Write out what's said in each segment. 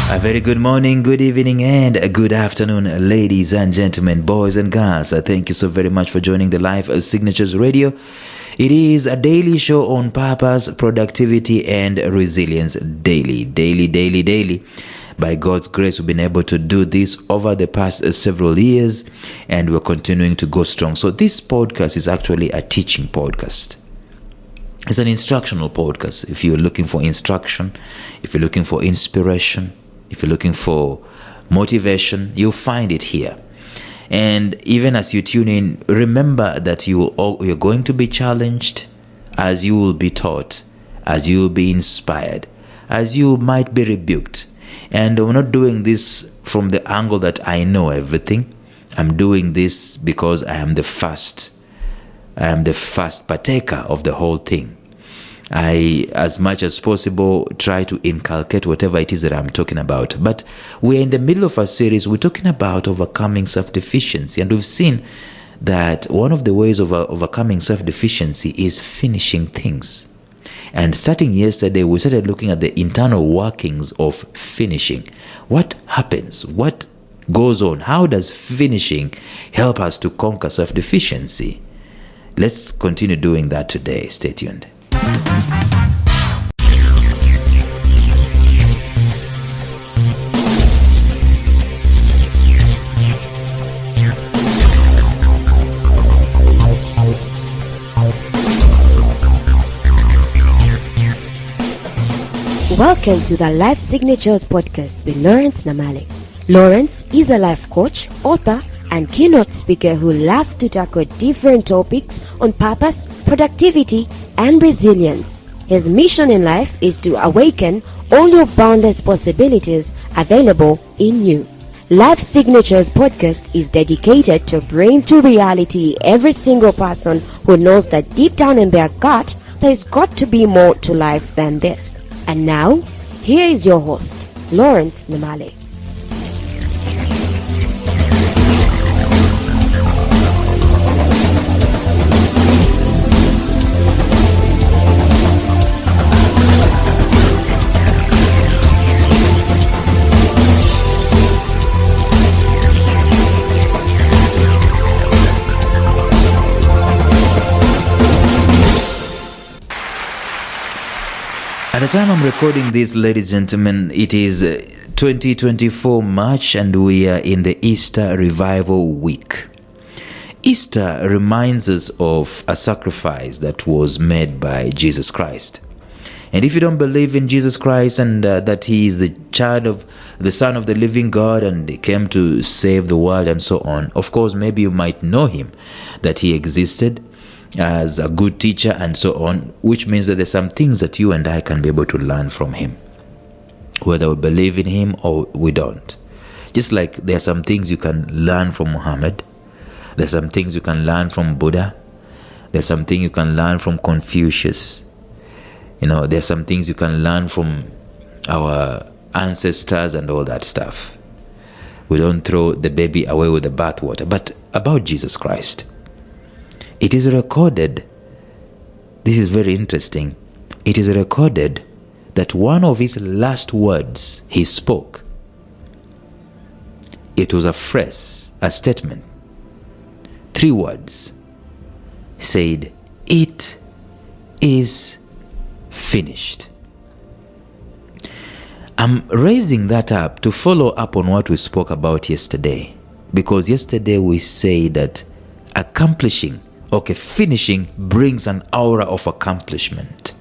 A very good morning, good evening, and a good afternoon, ladies and gentlemen, boys and girls. Thank you so very much for joining the Life Signatures Radio. It is a daily show on purpose, productivity, and resilience. Daily. By God's grace, we've been able to do this over the past several years, and we're continuing to go strong. So this podcast is actually a teaching podcast. It's an instructional podcast. If you're looking for instruction, if you're looking for inspiration, if you're looking for motivation, you'll find it here. And even as you tune in, remember that you're going to be challenged, as you will be taught, as you will be inspired, as you might be rebuked. And we're not doing this from the angle that I know everything. I'm doing this because I am the first partaker of the whole thing. I, as much as possible, try to inculcate whatever it is that I'm talking about. But we're in the middle of a series. We're talking about overcoming self-deficiency. And we've seen that one of the ways of overcoming self-deficiency is finishing things. And starting yesterday, we started looking at the internal workings of finishing. What happens? What goes on? How does finishing help us to conquer self-deficiency? Let's continue doing that today. Stay tuned. Welcome to the Life Signatures podcast with Lawrence Namale. Lawrence is a life coach, author, and keynote speaker who loves to tackle different topics on purpose, productivity, and resilience. His mission in life is to awaken all your boundless possibilities available in you. Life Signatures podcast is dedicated to bring to reality every single person who knows that deep down in their gut, there's got to be more to life than this. And now, here is your host, Lawrence Namale. At the time I'm recording this, ladies and gentlemen, it is 2024 March, and we are in the Easter Revival Week. Easter reminds us of a sacrifice that was made by Jesus Christ. And if you don't believe in Jesus Christ and that he is the Son of the living God and he came to save the world and so on, of course, maybe you might know him, that he existed as a good teacher and so on, which means that there's some things that you and I can be able to learn from him, whether we believe in him or we don't. Just like there are some things you can learn from Muhammad, there's some things you can learn from Buddha, there's something you can learn from Confucius, there's some things you can learn from our ancestors and all that stuff. We don't throw the baby away with the bathwater. But about Jesus Christ, it is recorded, this is very interesting, it is recorded that one of his last words he spoke, it was a phrase, a statement, 3 words. He said, "It is finished." I'm raising that up to follow up on what we spoke about yesterday, because yesterday we say that finishing brings an aura of accomplishment.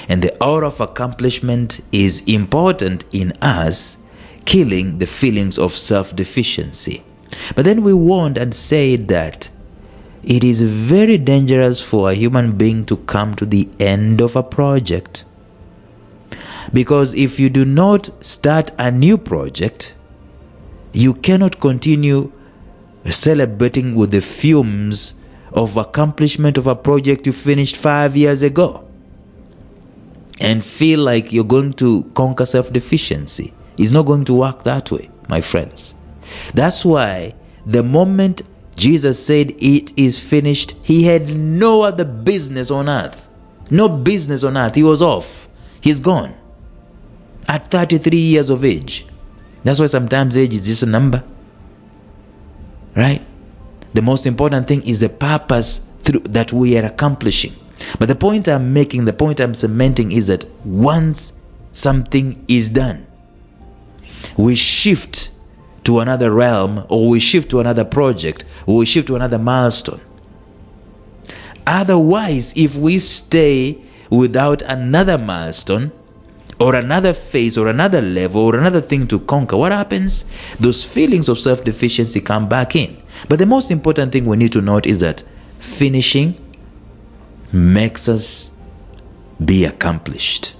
And the aura of accomplishment is important in us killing the feelings of self-deficiency. But then we warned and said that it is very dangerous for a human being to come to the end of a project. Because if you do not start a new project, you cannot continue celebrating with the fumes of accomplishment of a project you finished 5 years ago and feel like you're going to conquer self-deficiency. It's not going to work that way, my friends. That's why the moment Jesus said it is finished, he had no other business on earth. No business on earth. He was off. He's gone. at 33 years of age. That's why sometimes age is just a number, right? The most important thing is the purpose that we are accomplishing. But the point I'm making, the point I'm cementing is that once something is done, we shift to another realm, or we shift to another project, or we shift to another milestone. Otherwise, if we stay without another milestone, or another phase, or another level, or another thing to conquer, what happens? Those feelings of self-deficiency come back in. But the most important thing we need to note is that finishing makes us be accomplished.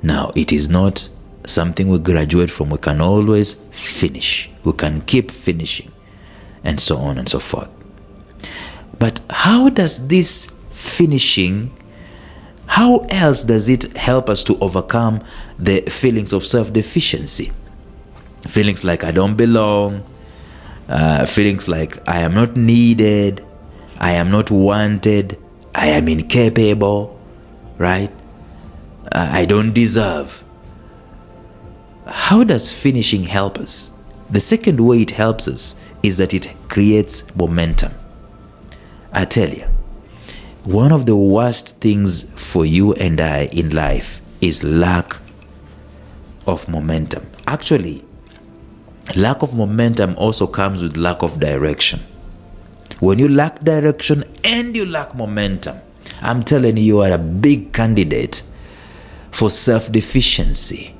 Now, it is not something we graduate from. We can always finish. We can keep finishing, and so on and so forth. But how does this finishing, how else does it help us to overcome the feelings of self-deficiency? Feelings like I don't belong, feelings like I am not needed, I am not wanted, I am incapable, right? I don't deserve. How does finishing help us? The second way it helps us is that it creates momentum. I tell you, one of the worst things for you and I in life is lack of momentum. Actually, lack of momentum also comes with lack of direction. When you lack direction and you lack momentum, I'm telling you, you are a big candidate for self-deficiency.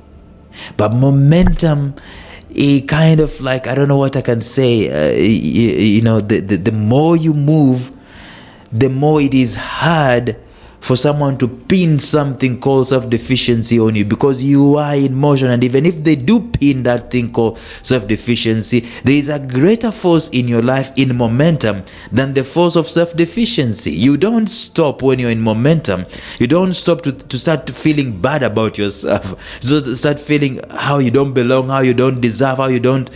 But momentum, it kind of like, I don't know what I can say, the more you move, the more it is hard for someone to pin something called self-deficiency on you, because you are in motion. And even if they do pin that thing called self-deficiency, there is a greater force in your life in momentum than the force of self-deficiency. You don't stop when you're in momentum. You don't stop to start feeling bad about yourself, so start feeling how you don't belong, how you don't deserve, how you don't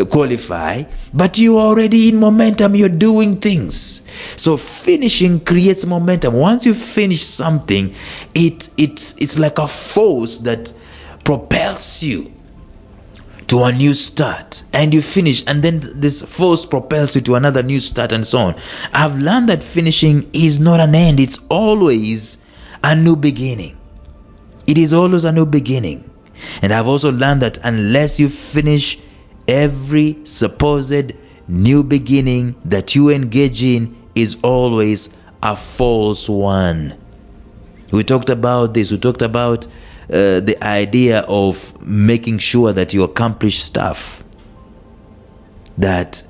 qualify. But you're already in momentum. You're doing things. So finishing creates momentum. Once you finish something, it's like a force that propels you to a new start, and you finish, and then this force propels you to another new start, and so on. I've learned that finishing is not an end. It's always a new beginning. It is always a new beginning. And I've also learned that unless you finish every supposed new beginning that you engage in is always a false one. We talked about this. We talked about the idea of making sure that you accomplish stuff. That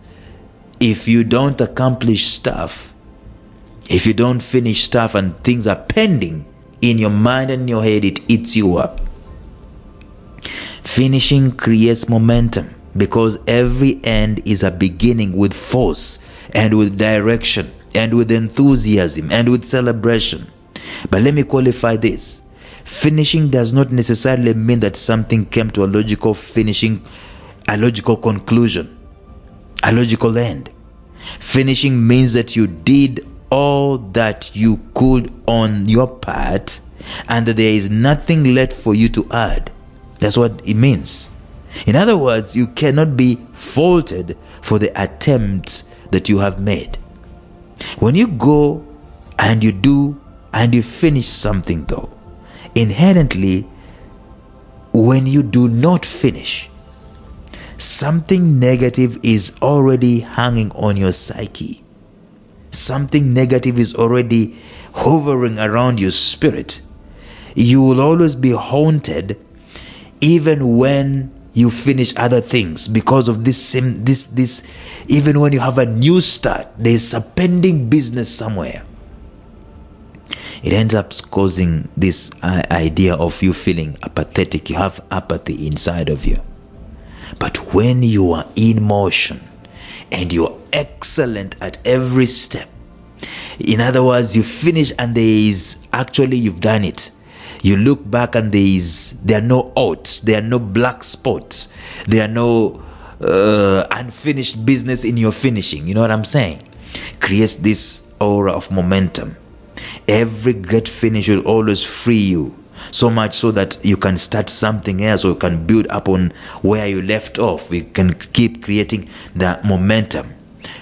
if you don't accomplish stuff, if you don't finish stuff and things are pending in your mind and in your head, it eats you up. Finishing creates momentum, because every end is a beginning with force and with direction and with enthusiasm and with celebration. But let me qualify this. Finishing does not necessarily mean that something came to a logical finishing, a logical conclusion, a logical end. Finishing means that you did all that you could on your part, and that there is nothing left for you to add. That's what it means. In other words, you cannot be faulted for the attempts that you have made. When you go and you do and you finish something, though, inherently, when you do not finish, something negative is already hanging on your psyche. Something negative is already hovering around your spirit. You will always be haunted even when you finish other things, because of this even when you have a new start, there's a pending business somewhere. It ends up causing this idea of you feeling apathetic. You have apathy inside of you. But when you are in motion and you're excellent at every step, in other words, you finish and you've done it. You look back and there are no outs, there are no black spots, there are no unfinished business in your finishing. You know what I'm saying? Creates this aura of momentum. Every great finish will always free you so much so that you can start something else, or you can build upon where you left off. You can keep creating the momentum,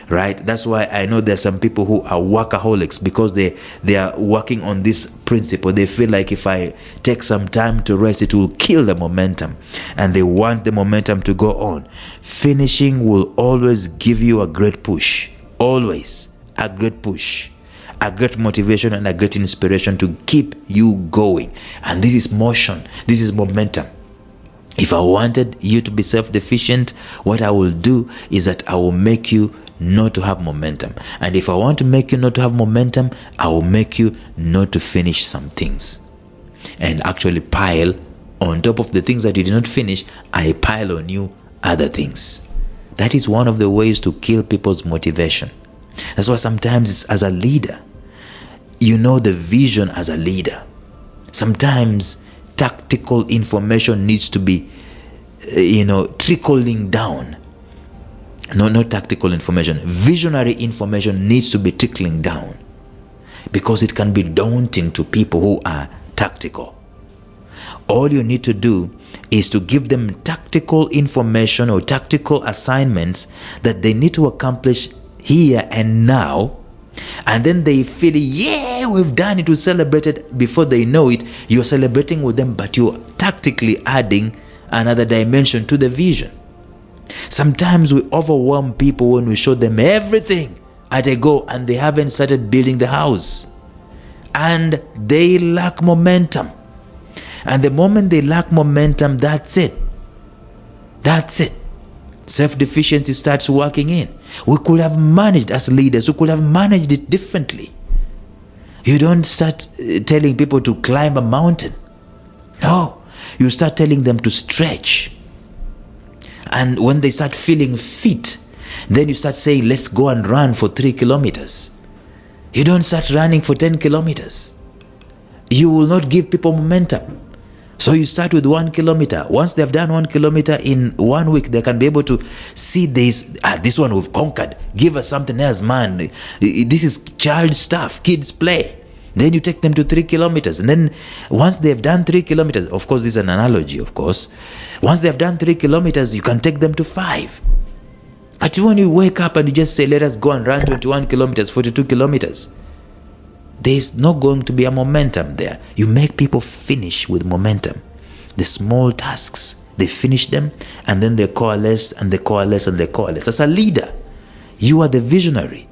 right? That's why I know there's some people who are workaholics, because they are working on this principle. They feel like if I take some time to rest, it will kill the momentum, and they want the momentum to go on. Finishing will always give you a great push, always a great push, a great motivation, and a great inspiration to keep you going. And this is motion, this is momentum. If I wanted you to be self-deficient, what I will do is that I will make you not to have momentum. And if I want to make you not to have momentum, I will make you not to finish some things. And actually pile on top of the things that you did not finish, I pile on you other things. That is one of the ways to kill people's motivation. That's why sometimes as a leader, you know the vision as a leader. Sometimes tactical information needs to be, trickling down. No, not tactical information. Visionary information needs to be trickling down, because it can be daunting to people who are tactical. All you need to do is to give them tactical information or tactical assignments that they need to accomplish here and now, and then they feel, yeah, we've done it, we celebrated. Before they know it, you're celebrating with them, but you're tactically adding another dimension to the vision. Sometimes we overwhelm people when we show them everything at a go, and they haven't started building the house, and they lack momentum. And the moment they lack momentum, that's it. Self-deficiency starts working in. We could have managed, as leaders, we could have managed it differently. You don't start telling people to climb a mountain. No, you start telling them to stretch. And when they start feeling fit, then you start saying, let's go and run for 3 kilometers. You don't start running for 10 kilometers. You will not give people momentum. So you start with 1 kilometer. Once they've done 1 kilometer in 1 week, they can be able to see this one we've conquered. Give us something else, man. This is child stuff, kids play. Then you take them to 3 kilometers. And then once they've done 3 kilometers, of course, this is an analogy, of course. Once they've done 3 kilometers, you can take them to 5. But when you wake up and you just say, let us go and run 21 kilometers, 42 kilometers, there's not going to be a momentum there. You make people finish with momentum. The small tasks, they finish them, and then they coalesce, and they coalesce, and they coalesce. As a leader, you are the visionary.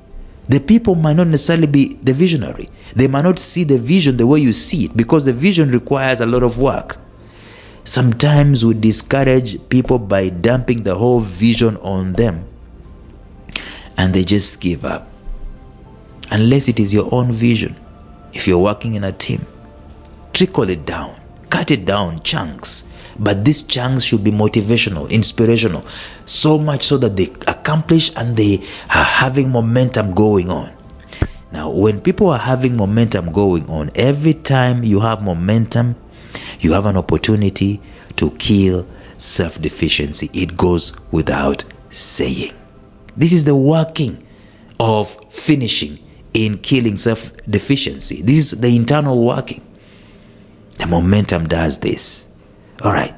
The people might not necessarily be the visionary. They might not see the vision the way you see it, because the vision requires a lot of work. Sometimes we discourage people by dumping the whole vision on them, and they just give up. Unless it is your own vision. If you're working in a team, trickle it down, cut it down, chunks. But these chunks should be motivational, inspirational, so much so that they accomplish and they are having momentum going on. Now, when people are having momentum going on, every time you have momentum, you have an opportunity to kill self-deficiency. It goes without saying. This is the working of finishing in killing self-deficiency. This is the internal working. The momentum does this. All right.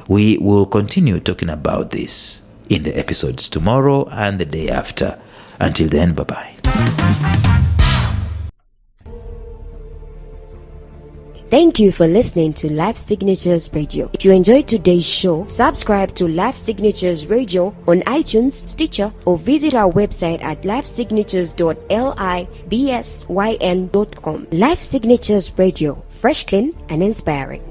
We will continue talking about this in the episodes tomorrow and the day after. Until then, bye-bye. Thank you for listening to Life Signatures Radio. If you enjoyed today's show, subscribe to Life Signatures Radio on iTunes, Stitcher, or visit our website at lifesignatures.libsyn.com. Life Signatures Radio, fresh, clean, and inspiring.